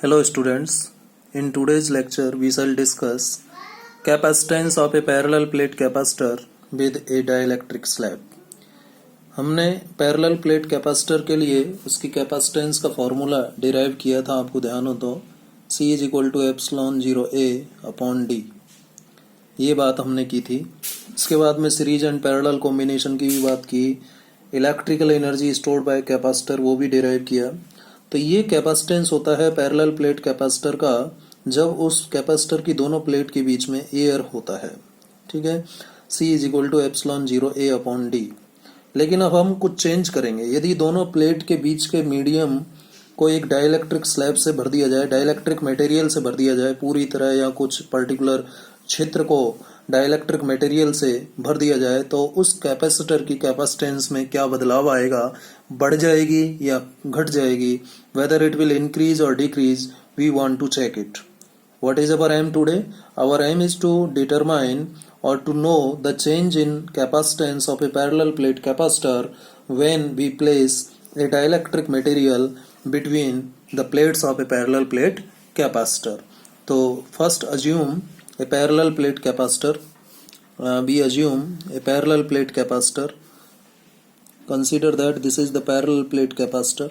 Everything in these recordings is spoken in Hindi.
Hello students, in today's lecture we shall discuss capacitance of a parallel plate capacitor with a dielectric slab. हमने पैरेलल प्लेट कैपेसिटर के लिए उसकी कैपेसिटेंस का फॉर्मूला डिराइव किया था, आपको ध्यान हो तो C is equal to epsilon 0A upon d, ये बात हमने की थी। इसके बाद में सीरीज एंड पैरेलल कॉम्बिनेशन की भी बात की, electrical energy stored bye capacitor वो भी डिराइव किया। तो ये कैपेसिटेंस होता है पैरेलल प्लेट कैपेसिटर का जब उस कैपेसिटर की दोनों प्लेट के बीच में एयर होता है, ठीक है। C is equal to epsilon 0A upon d. लेकिन अब हम कुछ चेंज करेंगे। यदि दोनों प्लेट के बीच के मीडियम को एक डाइलेक्ट्रिक स्लैब से भर दिया जाए, डाइलेक्ट्रिक मटेरियल से भर दिया जाए पूरी तरह, या कुछ पर्टिकुलर क्षेत्र को डाइलेक्ट्रिक मटेरियल से भर दिया जाए, तो उस कैपेसिटर की कैपेसिटेंस में क्या बदलाव आएगा, बढ़ जाएगी या घट जाएगी, वेदर इट विल इंक्रीज और decrease, we want to check it. What is our aim today? Our aim is to determine or to know the change in capacitance of a parallel plate capacitor when we place a dielectric material between the plates of a parallel plate capacitor. So first assume a parallel plate capacitor. We assume a parallel plate capacitor. Consider that this is the parallel plate capacitor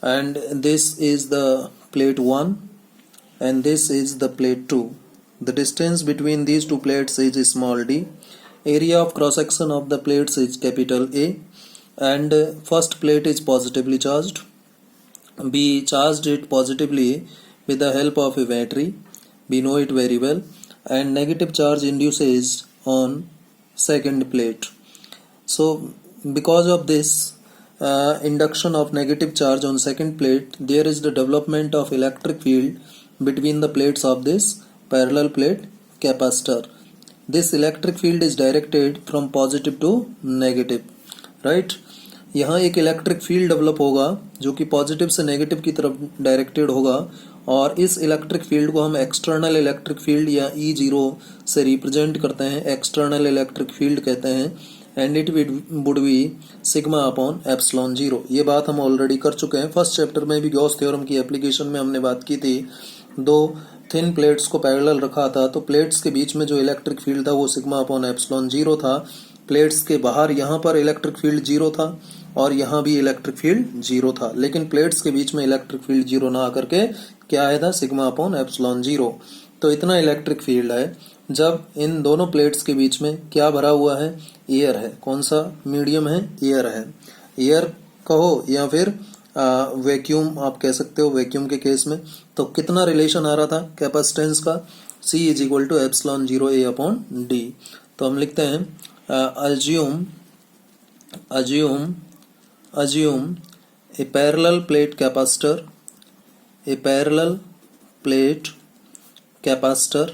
and this is the plate 1 and this is the plate 2. The distance between these two plates is small d. Area of cross section of the plates is capital A, and first plate is positively charged. We charged it positively with the help of a battery, we know it very well, and negative charge induces on second plate. So because of this induction of negative charge on second plate, there is the development of electric field between the plates of this parallel plate capacitor. This electric field is directed from positive to negative, right? यहाँ एक इलेक्ट्रिक फील्ड डेवलप होगा जो कि पॉजिटिव से नेगेटिव की तरफ डायरेक्टेड होगा, और इस इलेक्ट्रिक फील्ड को हम एक्सटर्नल इलेक्ट्रिक फील्ड या E0 से रिप्रेजेंट करते हैं, एक्सटर्नल इलेक्ट्रिक फील्ड कहते हैं, and it would be sigma upon epsilon 0। ये बात हम ऑलरेडी कर चुके हैं। फर्स्ट चैप्टर में भी गॉस थ्योरम की एप्लीकेशन में हमने बात की थी। दो थिन प्लेट्स को पैरेलल रखा था, तो प्लेट्स के बीच में जो इलेक्ट्रिक फील्ड था वो सिग्मा अपॉन एप्सिलॉन 0 था। प्लेट्स के बाहर यहाँ पर इलेक्ट्रिक फील्ड 0 था और यहाँ भी इलेक्ट्रिक फील्ड 0 था, लेकिन प्लेट्स के बीच में इलेक्ट्रिक फील्ड 0 ना आकर के क्या आया था, सिग्मा अपॉन एप्सिलॉन 0। तो इतना इलेक्ट्रिक फील्ड है। जब इन दोनों प्लेट्स के बीच में क्या भरा हुआ है, एयर है। कौन सा मीडियम है, एयर है। एयर कहो या फिर वैक्यूम आप कह सकते हो, वैक्यूम के केस में। तो कितना रिलेशन आ रहा था कैपेसिटेंस का, C is equal to epsilon 0A upon d. तो हम लिखते हैं assume a parallel plate capacitor, a parallel plate capacitor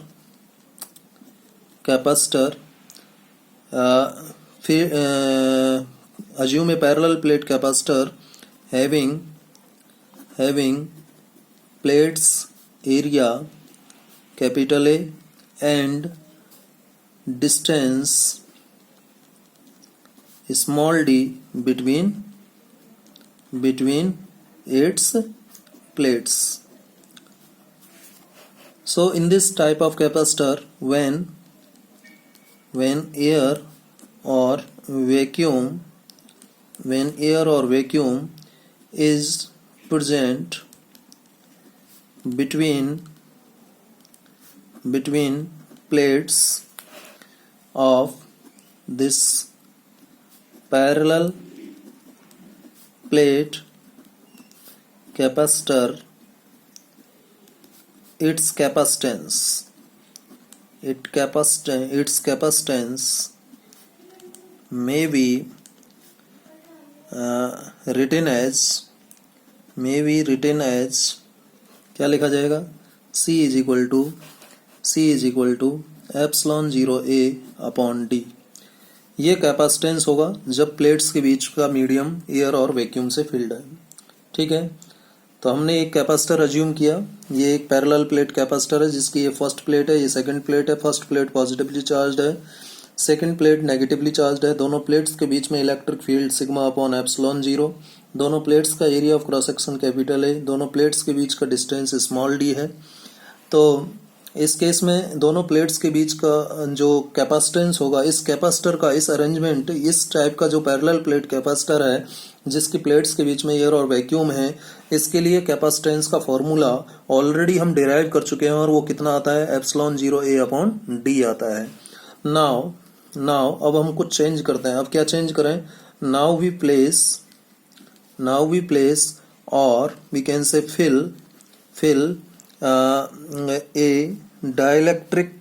assume a parallel plate capacitor having plates area capital A and distance small d between its plates. So in this type of capacitor, when air or vacuum is present between plates of this parallel plate capacitor, its capacitance may be written as क्या लिखा जाएगा, C is equal to epsilon 0A upon d. ये कैपेसिटेंस होगा जब प्लेट्स के बीच का मीडियम एयर और वैक्यूम से फिल्ड है, ठीक है। तो हमने एक कैपेसिटर अज्यूम किया, ये एक पैरेलल प्लेट कैपेसिटर है जिसकी ये फर्स्ट प्लेट है, ये सेकंड प्लेट है। फर्स्ट प्लेट पॉजिटिवली चार्ज्ड है, सेकंड प्लेट नेगेटिवली चार्ज्ड है। दोनों प्लेट्स के बीच में electric field sigma upon epsilon 0, दोनों प्लेट्स का area of cross section capital है, दोनों प्लेट्स के बीच का डिस्टेंस स्मॉल डी है। तो इस केस में दोनों प्लेट्स के बीच का जो कैपेसिटेंस होगा, इस कैपेसिटर का इस अरेंजमेंट, इस टाइप का जो पैरेलल प्लेट कैपेसिटर है जिसकी प्लेट्स के बीच में एयर और वैक्यूम है, इसके लिए कैपेसिटेंस का फॉर्मूला ऑलरेडी हम डिराइव कर चुके हैं और वो कितना आता है, एप्सिलॉन 0 A अपॉन डी आता है। नाउ अब हम कुछ चेंज करते हैं। अब क्या चेंज करें? नाउ वी प्लेस और we can say fill a dielectric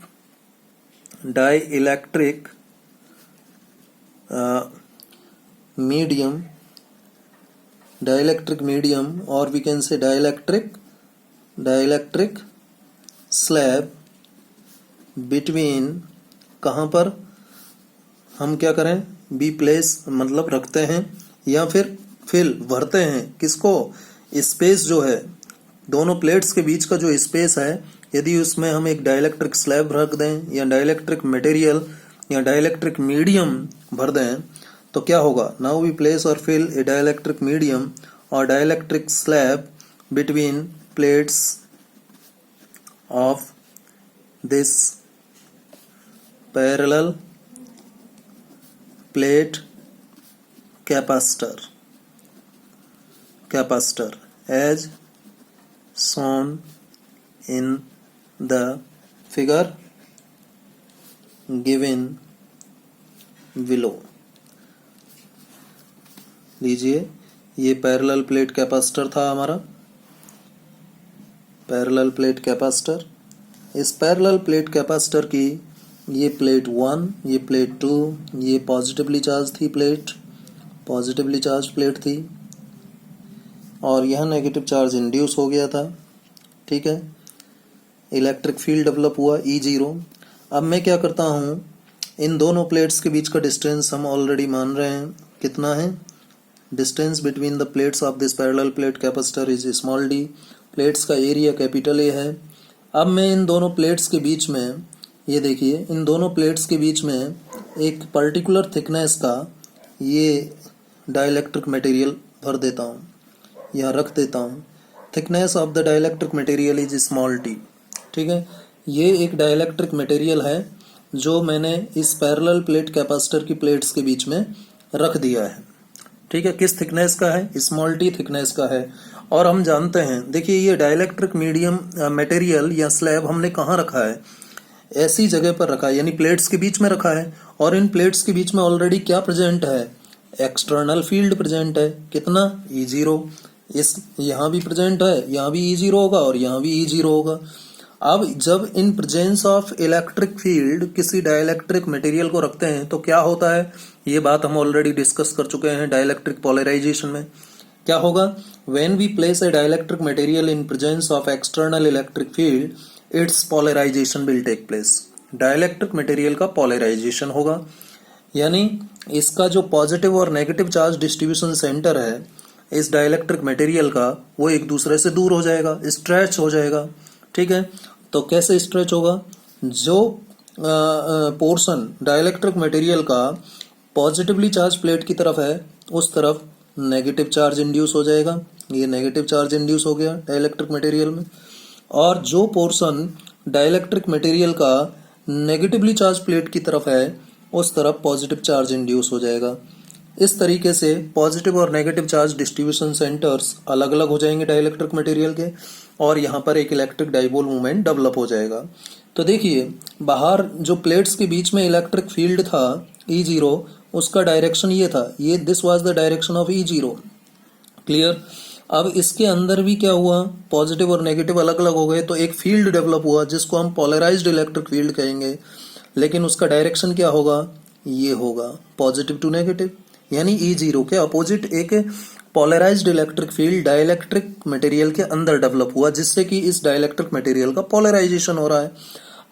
medium or we can say dielectric slab between, कहाँ पर हम क्या करें, बी प्लेस मतलब रखते हैं या फिर फिल भरते हैं, किसको, स्पेस जो है दोनों प्लेट्स के बीच का जो स्पेस है, यदि उसमें हम एक डाइलेक्ट्रिक स्लैब रख दें या डाइलेक्ट्रिक मटेरियल या डाइलेक्ट्रिक मीडियम भर दें तो क्या होगा? नाउ वी प्लेस और फिल ए डाइलेक्ट्रिक मीडियम और dielectric slab between plates of this parallel plate capacitor as shown in the figure given below। लीजिए, ये पैरेलल प्लेट कैपेसिटर था हमारा, पैरेलल प्लेट कैपेसिटर। इस पैरेलल प्लेट कैपेसिटर की ये प्लेट 1, ये प्लेट 2, ये पॉजिटिवली चार्ज प्लेट थी और यह नेगेटिव चार्ज इंड्यूस हो गया था। ठीक है, इलेक्ट्रिक फील्ड डेवलप हुआ E0। अब मैं क्या करता हूँ, इन दोनों प्लेट्स के बीच का डिस्टेंस हम ऑलरेडी मान रहे हैं, कितना है, distance between the plates of this parallel plate capacitor is small D, plates का एरिया कैपिटल ए है। अब मैं इन दोनों प्लेट्स के बीच में, ये देखिए, इन दोनों प्लेट्स के बीच में एक पर्टिकुलर थिकनेस का ये डाइलेक्ट्रिक मटेरियल भर देता हूँ, यहाँ रख देता हूँ। Thickness of the dielectric material is small T. ठीक है, ये एक डाइलेक्ट्रिक मटेरियल है जो मैंने इस पैरेलल प्लेट कैपेसिटर की प्लेट्स के बीच में रख दिया है। ठीक है, किस थिकनेस का है? स्मॉल टी थिकनेस का है। और हम जानते हैं, देखिए, ये डाइलेक्ट्रिक मीडियम मटेरियल या स्लैब हमने कहाँ रखा है, ऐसी जगह पर रखा है, यानी प्लेट्स के बीच में रखा है। और इन प्लेट्स के बीच में ऑलरेडी क्या प्रेजेंट है, एक्सटर्नल फील्ड प्रेजेंट है, कितना, E0। इस यहाँ भी प्रेजेंट है, यहाँ भी E0 होगा और यहाँ भी E0 होगा। अब जब इन प्रेजेंस ऑफ इलेक्ट्रिक फील्ड किसी डाइलेक्ट्रिक मटेरियल को रखते हैं तो क्या होता है, ये बात हम ऑलरेडी डिस्कस कर चुके हैं डाइलेक्ट्रिक पोलराइजेशन में। क्या होगा, when we place a dielectric material in presence of external electric field, it's polarization will take place. Dielectric material का पोलराइजेशन होगा, यानी इसका जो पॉजिटिव और नेगेटिव चार्ज डिस्ट्रीब्यूशन सेंटर है इस डाइलेक्ट्रिक मटेरियल का, वो एक दूसरे से दूर हो जाएगा, स्ट्रेच हो जाएगा। ठीक है, तो कैसे स्ट्रेच होगा, जो पोर्शन डाइलेक्ट्रिक मटेरियल का पॉजिटिवली चार्ज प्लेट की तरफ है उस तरफ नेगेटिव चार्ज इंड्यूस हो जाएगा, ये नेगेटिव चार्ज इंड्यूस हो गया डाइलेक्ट्रिक मटेरियल में। और जो पोर्शन डाइलेक्ट्रिक मटेरियल का नेगेटिवली चार्ज प्लेट की तरफ है उस तरफ पॉजिटिव चार्ज इंड्यूस हो जाएगा। इस तरीके से पॉजिटिव और नेगेटिव चार्ज डिस्ट्रीब्यूशन सेंटर्स अलग अलग हो जाएंगे डाइलेक्ट्रिक मटेरियल के, और यहाँ पर एक इलेक्ट्रिक डाइपोल मूवमेंट डेवलप हो जाएगा। तो देखिए, बाहर जो प्लेट्स के बीच में इलेक्ट्रिक फील्ड था E0, उसका डायरेक्शन ये था, ये this was the direction of E0। Clear. अब इसके अंदर भी क्या हुआ, पॉजिटिव और नेगेटिव अलग अलग हो गए, तो एक फील्ड डेवलप हुआ जिसको हम पोलराइज्ड इलेक्ट्रिक फील्ड कहेंगे। लेकिन उसका डायरेक्शन क्या होगा, ये होगा पॉजिटिव टू नेगेटिव, यानी E0 के अपोजिट एक polarized electric field dielectric material के अंदर डेवलप हुआ, जिससे कि इस डाइलेक्ट्रिक मटेरियल का पोलराइजेशन हो रहा है।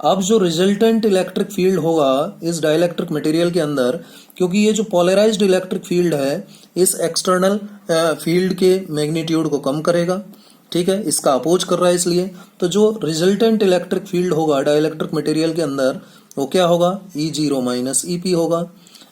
अब जो रिजल्टेंट इलेक्ट्रिक फील्ड होगा इस डाइलेक्ट्रिक मटेरियल के अंदर, क्योंकि ये जो पोलराइज्ड इलेक्ट्रिक फील्ड है इस एक्सटर्नल फील्ड के मैग्नीट्यूड को कम करेगा। ठीक है, इसका अपोज कर रहा है, इसलिए तो जो रिजल्टेंट इलेक्ट्रिक फील्ड होगा डाइलेक्ट्रिक मटेरियल के अंदर वो क्या होगा, E0 माइनस EP होगा।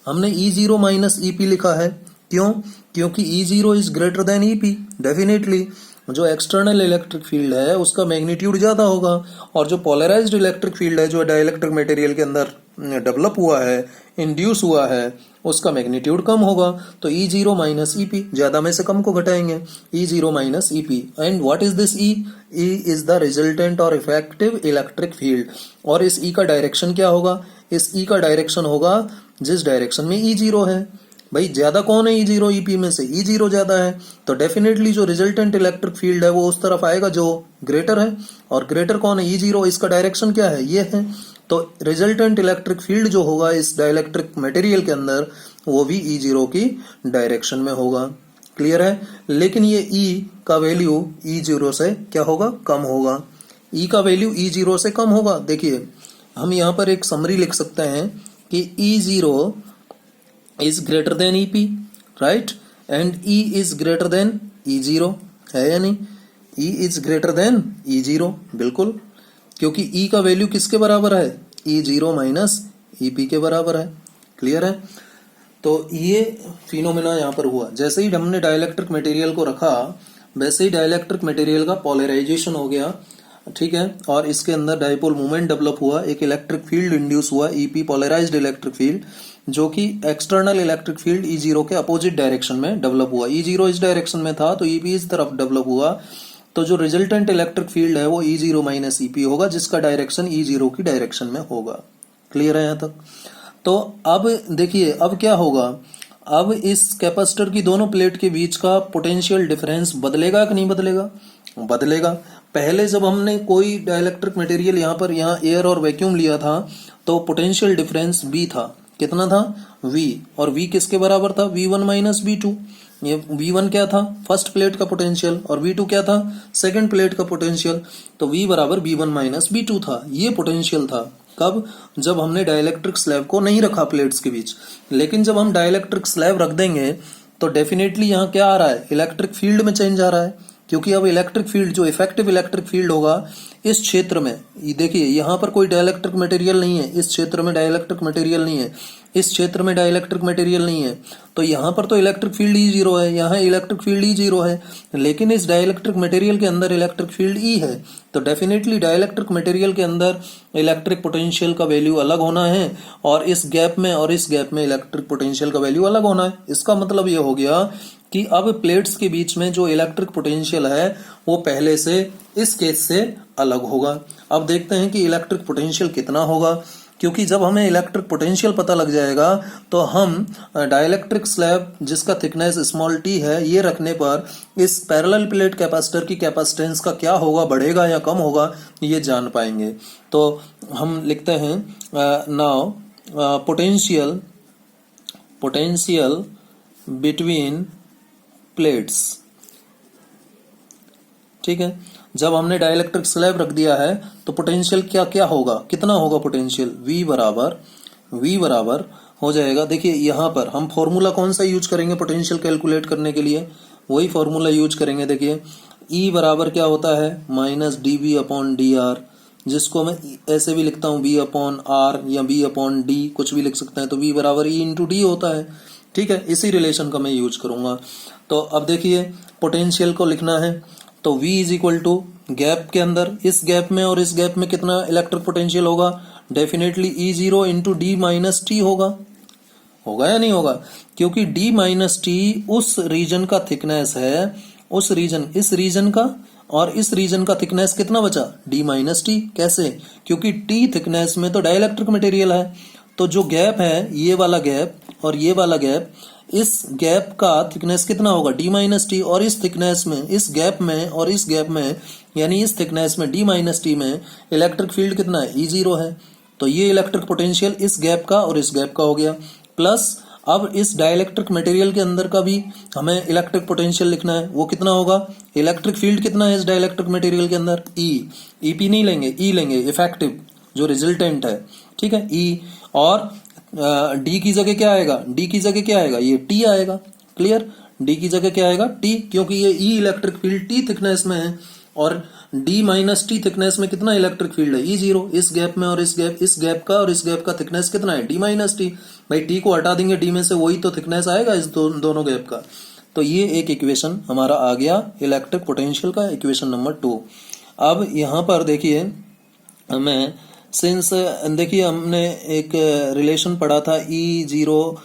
हमने E0 माइनस EP लिखा है क्यों? क्योंकि E0 is greater than EP। Definitely जो एक्सटर्नल इलेक्ट्रिक फील्ड है उसका मैग्नीट्यूड ज्यादा होगा, और जो पोलराइज्ड इलेक्ट्रिक फील्ड है जो डाइलेक्ट्रिक मटेरियल के अंदर डेवलप हुआ है, इंड्यूस हुआ है, उसका मैग्नीट्यूड कम होगा। तो E0 माइनस EP, ज्यादा में से कम को घटाएंगे, E0 minus EP। And what is this E? E is the resultant और इफेक्टिव इलेक्ट्रिक फील्ड। और इस E का डायरेक्शन क्या होगा? इस E का डायरेक्शन होगा जिस डायरेक्शन में E0 है। भाई ज्यादा कौन है E0 EP में से? E0 ज्यादा है, तो डेफिनेटली जो रिजल्टेंट इलेक्ट्रिक फील्ड है वो उस तरफ आएगा जो ग्रेटर है। और ग्रेटर कौन है? E0। इसका डायरेक्शन क्या है? ये है। तो रिजल्टेंट इलेक्ट्रिक फील्ड जो होगा इस डाइलेक्ट्रिक मटेरियल के अंदर वो भी E0 की डायरेक्शन में होगा। क्लियर है? लेकिन ये E का वैल्यू E0 से क्या होगा? कम होगा। E का वैल्यू E0 से कम होगा। देखिए हम यहाँ पर एक समरी लिख सकते हैं कि E0 is greater than EP, right? And E is greater than E0, है या नहीं? E is greater than E0, बिल्कुल, क्योंकि E का वैल्यू किसके बराबर है? E0 माइनस EP के बराबर है। क्लियर है? तो ये फिनोमेना यहाँ पर हुआ। जैसे ही हमने डाइलेक्ट्रिक मटेरियल को रखा वैसे ही डाइलेक्ट्रिक मटेरियल का पोलराइजेशन हो गया, ठीक है, और इसके अंदर डाइपोल मोमेंट डेवलप हुआ, एक इलेक्ट्रिक फील्ड इंड्यूस हुआ EP, पोलराइज्ड इलेक्ट्रिक फील्ड, जो कि एक्सटर्नल इलेक्ट्रिक फील्ड E0 के अपोजिट डायरेक्शन में डेवलप हुआ। E0 इस डायरेक्शन में था तो EP इस तरफ डेवलप हुआ, तो जो रिजल्टेंट इलेक्ट्रिक फील्ड है वो E0 माइनस EP होगा, जिसका डायरेक्शन E0 की डायरेक्शन में होगा। क्लियर है यहाँ तक? तो अब देखिए अब क्या होगा, अब इस कैपेसिटर की दोनों प्लेट के बीच का पोटेंशियल डिफरेंस बदलेगा कि नहीं बदलेगा? बदलेगा। पहले जब हमने कोई डाइलेक्ट्रिक मटेरियल यहाँ एयर और वैक्यूम लिया था तो पोटेंशियल डिफरेंस V था। कितना था? V। और V किसके बराबर था? V1 minus V2। ये V1 क्या था? फर्स्ट प्लेट का पोटेंशियल, और V2 क्या था? सेकंड प्लेट का पोटेंशियल। तो V बराबर V1 माइनस V2 था। ये पोटेंशियल था। कब? जब हमने डाइलेक्ट्रिक स्लैब को नहीं रखा प्लेट्स के बीच। लेकिन जब हम डाइलेक्ट्रिक स्लैब रख देंगे तो डेफिनेटली यहाँ क्या आ रहा है? इलेक्ट्रिक फील्ड में चेंज आ रहा है, क्योंकि अब इलेक्ट्रिक फील्ड जो इफेक्टिव इलेक्ट्रिक फील्ड होगा इस क्षेत्र में, देखिए यहाँ पर कोई डाइलेक्ट्रिक मटेरियल नहीं है, इस क्षेत्र में डाइलेक्ट्रिक मटेरियल नहीं है, इस क्षेत्र में डाइलेक्ट्रिक मटेरियल नहीं है, तो यहाँ पर तो इलेक्ट्रिक फील्ड E0 है, यहाँ इलेक्ट्रिक फील्ड E0 है, लेकिन इस डाइलेक्ट्रिक मटेरियल के अंदर इलेक्ट्रिक फील्ड E है। तो डेफिनेटली डाइलेक्ट्रिक मटेरियल के अंदर इलेक्ट्रिक पोटेंशियल का वैल्यू अलग होना है, और इस गैप में और इस गैप में इलेक्ट्रिक पोटेंशियल का वैल्यू अलग होना है। इसका मतलब ये हो गया कि अब प्लेट्स के बीच में जो इलेक्ट्रिक पोटेंशियल है वो पहले से इस केस से अलग होगा। अब देखते हैं कि इलेक्ट्रिक पोटेंशियल कितना होगा, क्योंकि जब हमें इलेक्ट्रिक पोटेंशियल पता लग जाएगा तो हम डाइलेक्ट्रिक स्लैब जिसका थिकनेस स्मॉल t है ये रखने पर इस पैरेलल प्लेट कैपेसिटर की कैपेसिटेंस का क्या होगा, बढ़ेगा या कम होगा, ये जान पाएंगे। तो हम लिखते हैं नाउ पोटेंशियल बिटवीन प्लेट्स। ठीक है, जब हमने डाइलेक्ट्रिक स्लैब रख दिया है तो पोटेंशियल क्या क्या होगा, कितना होगा पोटेंशियल? V बराबर हो जाएगा। देखिए यहाँ पर हम फॉर्मूला कौन सा यूज करेंगे पोटेंशियल कैलकुलेट करने के लिए? वही फॉर्मूला यूज करेंगे। देखिए E बराबर क्या होता है? माइनस dV अपॉन dr, जिसको मैं ऐसे भी लिखता हूँ B अपॉन R या B अपॉन D, कुछ भी लिख सकते हैं। तो V बराबर E इंटू D होता है। ठीक है, इसी रिलेशन का मैं यूज करूंगा। तो अब देखिए पोटेंशियल को लिखना है तो V is equal to gap के अंदर, इस गैप में और इस गैप में कितना इलेक्ट्रिक पोटेंशियल होगा? Definitely E0 into D minus T होगा या नहीं होगा? क्योंकि D माइनस T उस रीजन का थिकनेस है, उस रीजन, इस रीजन का, और इस रीजन का थिकनेस कितना बचा? D minus T। कैसे? क्योंकि T थिकनेस में तो डाइलेक्ट्रिक मटेरियल है, तो जो गैप है ये वाला गैप और ये वाला गैप, इस गैप का थिकनेस कितना होगा? D minus T. और इस थिकनेस में, इस गैप में और इस गैप में, यानी इस थिकनेस में D माइनस टी में इलेक्ट्रिक फील्ड कितना है? E0 है। तो ये इलेक्ट्रिक पोटेंशियल इस गैप का और इस गैप का हो गया। प्लस अब इस डाइलेक्ट्रिक मटेरियल के अंदर का भी हमें इलेक्ट्रिक पोटेंशियल लिखना है, वो कितना होगा? इलेक्ट्रिक फील्ड कितना है इस डाइलेक्ट्रिक मटेरियल के अंदर? E। EP नहीं लेंगे, E लेंगे, इफेक्टिव जो रिजल्टेंट है। ठीक है, E। और D की जगह क्या आएगा? D की जगह क्या आएगा? ये T आएगा। क्लियर? D की जगह क्या आएगा? T, क्योंकि ये E electric field T thickness में है, और d माइनस टी थिकनेस में कितना इलेक्ट्रिक फील्ड है, E0। इस गैप में और इस गैप का और इस गैप का थिकनेस कितना है, d माइनस टी। भाई t को हटा देंगे d में से, वही तो थिकनेस आएगा इस दोनों गैप का। तो ये एक इक्वेशन हमारा आ गया इलेक्ट्रिक पोटेंशियल का, इक्वेशन नंबर 2। अब यहाँ पर देखिए हमें देखिए हमने एक रिलेशन पढ़ा था E0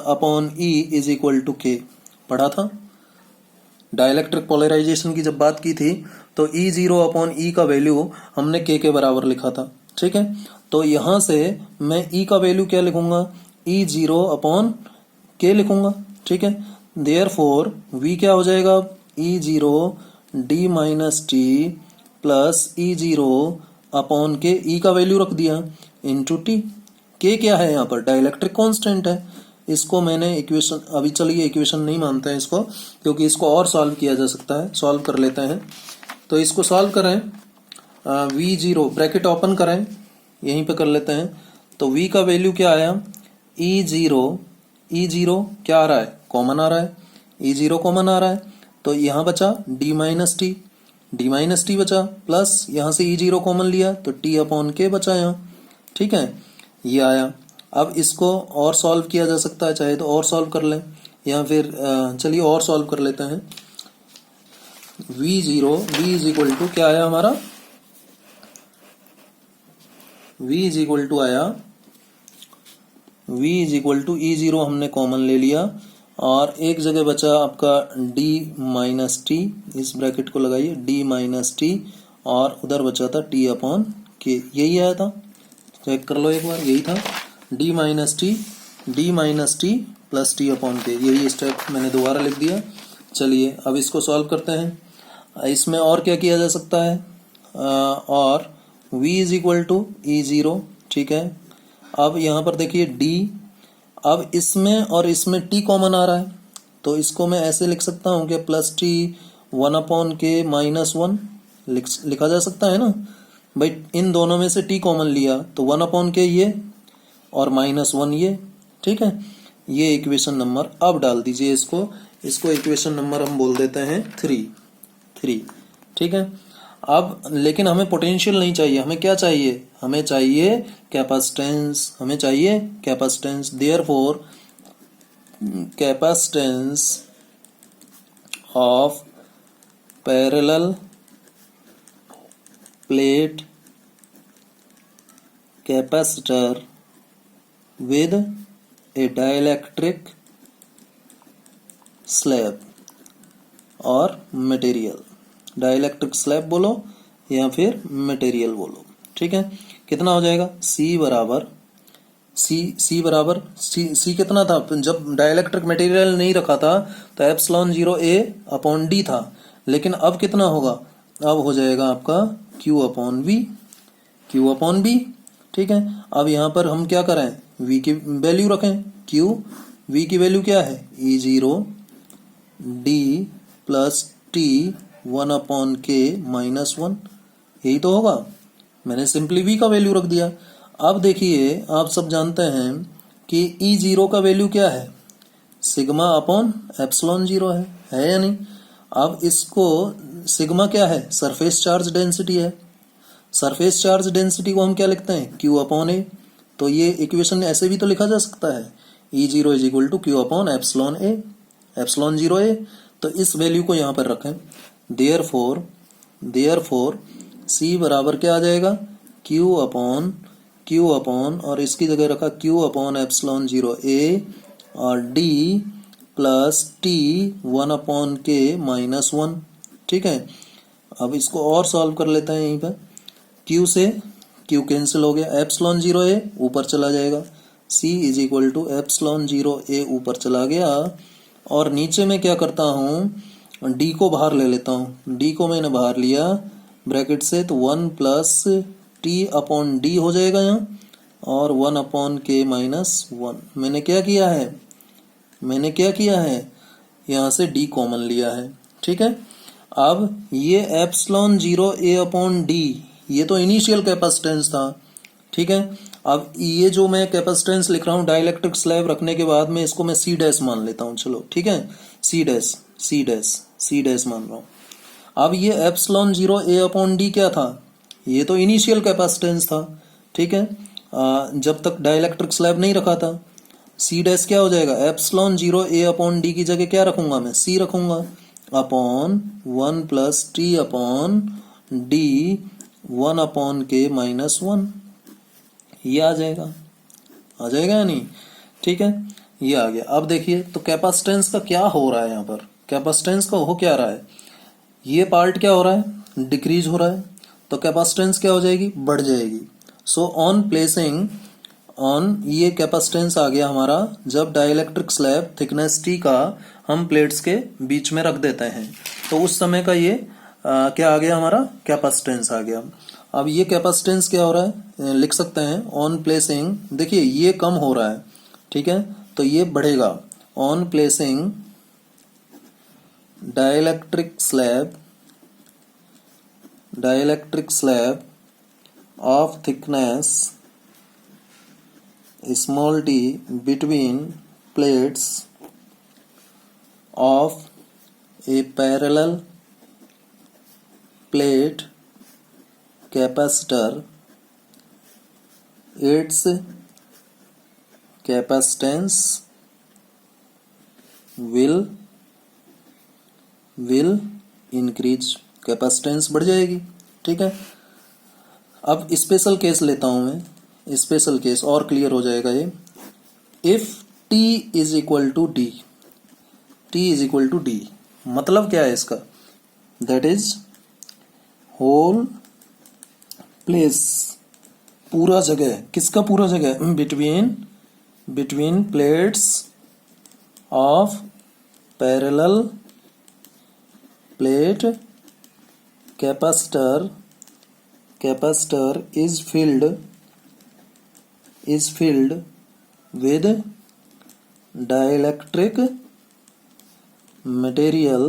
upon E is equal to K, पढ़ा था। डाइलेक्ट्रिक पोलराइजेशन की जब बात की थी तो E0 अपॉन E का वैल्यू हमने K के बराबर लिखा था, ठीक है। तो यहां से मैं E का वैल्यू क्या लिखूंगा, E0 अपॉन K लिखूंगा, ठीक है। देयरफॉर V क्या हो जाएगा, E0 d minus T plus E0 upon के, E का वैल्यू रख दिया इंटू टी। K क्या है यहाँ पर, डाइलेक्ट्रिक कांस्टेंट है। इसको मैंने इक्वेशन, अभी चलिए इक्वेशन नहीं मानते हैं इसको, क्योंकि इसको और सॉल्व किया जा सकता है। सॉल्व कर लेते हैं, तो इसको सॉल्व करें। V0 ब्रैकेट ओपन करें, यहीं पे कर लेते हैं। तो V का वैल्यू क्या आया, E0 क्या आ रहा है, कॉमन आ रहा है, E0 कॉमन आ रहा है। तो यहाँ बचा d माइनस टी बचा, प्लस यहाँ से E0 कॉमन लिया तो t अपॉन के बचा यहाँ, ठीक है। ये आया। अब इसको और सॉल्व किया जा सकता है, चाहे तो और सॉल्व कर लें, या फिर चलिए और सॉल्व कर लेते हैं। V इज इक्वल टू क्या आया हमारा, V इज इक्वल टू आया, V is equal to E0 हमने कॉमन ले लिया, और एक जगह बचा आपका d माइनस टी, इस ब्रैकेट को लगाइए, d माइनस टी, और उधर बचा था t अपॉन के, यही आया था, चेक कर लो एक बार, यही था d minus T plus T upon के, यही स्टेप मैंने दोबारा लिख दिया। चलिए अब इसको सॉल्व करते हैं। इसमें और क्या किया जा सकता है, और v is equal to E0, ठीक है। अब यहाँ पर देखिए d, अब इसमें और इसमें t कॉमन आ रहा है, तो इसको मैं ऐसे लिख सकता हूँ कि प्लस टी 1 अपॉन के माइनस 1 लिखा जा सकता है ना। भाई इन दोनों में से t कॉमन लिया तो 1 अपॉन के ये और माइनस 1 ये, ठीक है। ये इक्वेशन नंबर, अब डाल दीजिए इसको इक्वेशन नंबर हम बोल देते हैं 3, ठीक है। अब लेकिन हमें पोटेंशियल नहीं चाहिए, हमें क्या चाहिए, हमें चाहिए capacitance. Therefore capacitance of parallel plate capacitor with a dielectric slab और मटेरियल, डाइलेक्ट्रिक स्लैब बोलो या फिर मटेरियल बोलो, ठीक है। कितना हो जाएगा, C कितना था, जब डाइलेक्ट्रिक मटेरियल नहीं रखा था तो एप्सिलॉन 0 A अपॉन D था, लेकिन अब कितना होगा, अब हो जाएगा आपका Q अपॉन B, ठीक है। अब यहाँ पर हम क्या करें, V की वैल्यू रखें, V की वैल्यू क्या है, E0 D plus T 1 upon के माइनस 1, यही तो होगा। मैंने सिंपली V का वैल्यू रख दिया। अब देखिए आप सब जानते हैं कि E0 का वैल्यू क्या है, सिग्मा अपॉन एप्सिलॉन 0 है या नहीं। अब इसको सिग्मा क्या है, सरफेस चार्ज डेंसिटी है। सरफेस चार्ज डेंसिटी को हम क्या लिखते हैं, Q अपॉन ए। तो ये इक्वेशन ऐसे भी तो लिखा जा सकता है, E0 is equal to Q upon epsilon 0 A. तो इस वैल्यू को यहाँ पर रखें। देयरफॉर C बराबर क्या आ जाएगा, Q अपॉन और इसकी जगह रखा Q अपॉन एप्सिलॉन 0 ए और D प्लस टी 1 अपॉन के माइनस 1, ठीक है। अब इसको और सॉल्व कर लेते हैं। यहीं पर Q से Q कैंसिल हो गया, एप्सिलॉन 0 ए ऊपर चला जाएगा, C is equal to epsilon 0 A ऊपर चला गया। और नीचे में क्या करता हूँ, D को बाहर ले लेता हूँ। D को मैंने बाहर लिया ब्रैकेट से, तो 1 प्लस टी अपॉन डी हो जाएगा यहाँ, और 1 अपॉन के माइनस 1। मैंने क्या किया है, यहाँ से D कॉमन लिया है, ठीक है। अब ये एप्सिलॉन 0 ए अपॉन डी, ये तो इनिशियल कैपेसिटेंस था, ठीक है। अब ये जो मैं कैपेसिटेंस लिख रहा हूँ डाइलेक्ट्रिक स्लैब रखने के बाद में, इसको मैं C डैश मान लेता हूँ, चलो ठीक है, C डैश मान रहा हूँ। अब ये एप्सिलॉन 0 ए अपॉन डी क्या था, ये तो इनिशियल कैपेसिटेंस था, ठीक है, जब तक डाइलेक्ट्रिक स्लैब नहीं रखा था। सी डैश क्या हो जाएगा, एप्सिलॉन 0 ए अपॉन डी की जगह क्या रखूंगा मैं, सी रखूंगा, upon 1 plus T upon D 1 upon के माइनस 1, ये आ जाएगा या नहीं, ठीक है, ये आ गया। अब देखिए तो कैपेसिटेंस का क्या हो रहा है, यहाँ पर कैपेसिटेंस का हो क्या रहा है, ये पार्ट क्या हो रहा है, डिक्रीज हो रहा है, तो कैपेसिटेंस क्या हो जाएगी, बढ़ जाएगी। सो ऑन प्लेसिंग ऑन, ये कैपेसिटेंस आ गया हमारा जब डाइलेक्ट्रिक स्लैब थिकनेस टी का हम प्लेट्स के बीच में रख देते हैं, तो उस समय का ये क्या आ गया, हमारा कैपेसिटेंस आ गया। अब ये कैपेसिटेंस क्या हो रहा है, लिख सकते हैं ऑन प्लेसिंग, देखिए ये कम हो रहा है, ठीक है, तो ये बढ़ेगा। On placing dielectric slab of thickness small t between plates of a parallel plate capacitor, its capacitance will increase, capacitance बढ़ जाएगी, ठीक है। अब स्पेशल केस लेता हूं मैं, स्पेशल केस और क्लियर हो जाएगा ये। If T is equal to d, T is equal to d मतलब क्या है इसका, दैट इज होल प्लेस, पूरा जगह, किसका पूरा जगह, between plates of parallel plate capacitor is filled with dielectric material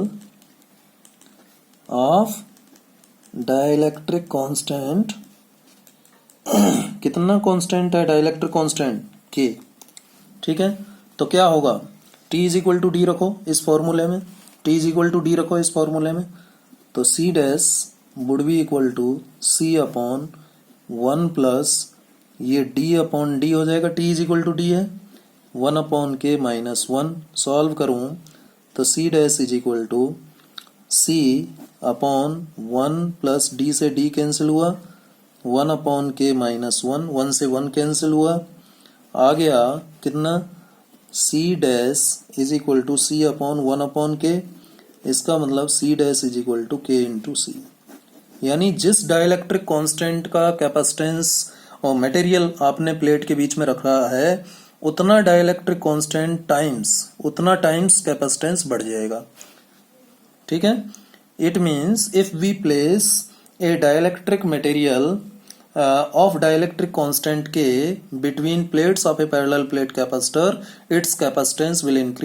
of dielectric constant कितना कांस्टेंट है डाइलेक्ट्रिक कांस्टेंट, के, ठीक है। तो क्या होगा, T is equal to d रखो इस फॉर्मूले में, T is equal to d रखो इस फॉर्मूले में, तो C dash would be equal to C upon 1 plus ये D अपॉन डी हो जाएगा, T is equal to d है, 1 अपॉन के माइनस 1, सॉल्व करूं तो C dash is equal to C upon 1 plus D से D कैंसिल हुआ, 1 अपॉन के माइनस 1, 1 से 1 कैंसिल हुआ, आ गया कितना, C dash is equal to C upon 1 upon K, इसका मतलब C dash is equal to K into C, यानी जिस डाइलेक्ट्रिक कांस्टेंट का कैपेसिटेंस और मटेरियल आपने प्लेट के बीच में रखा है उतना डाइलेक्ट्रिक कांस्टेंट उतना टाइम्स कैपेसिटेंस बढ़ जाएगा, ठीक है। It means if we place a dielectric material of dielectric constant K between plates of a parallel plate capacitor, its capacitance will increase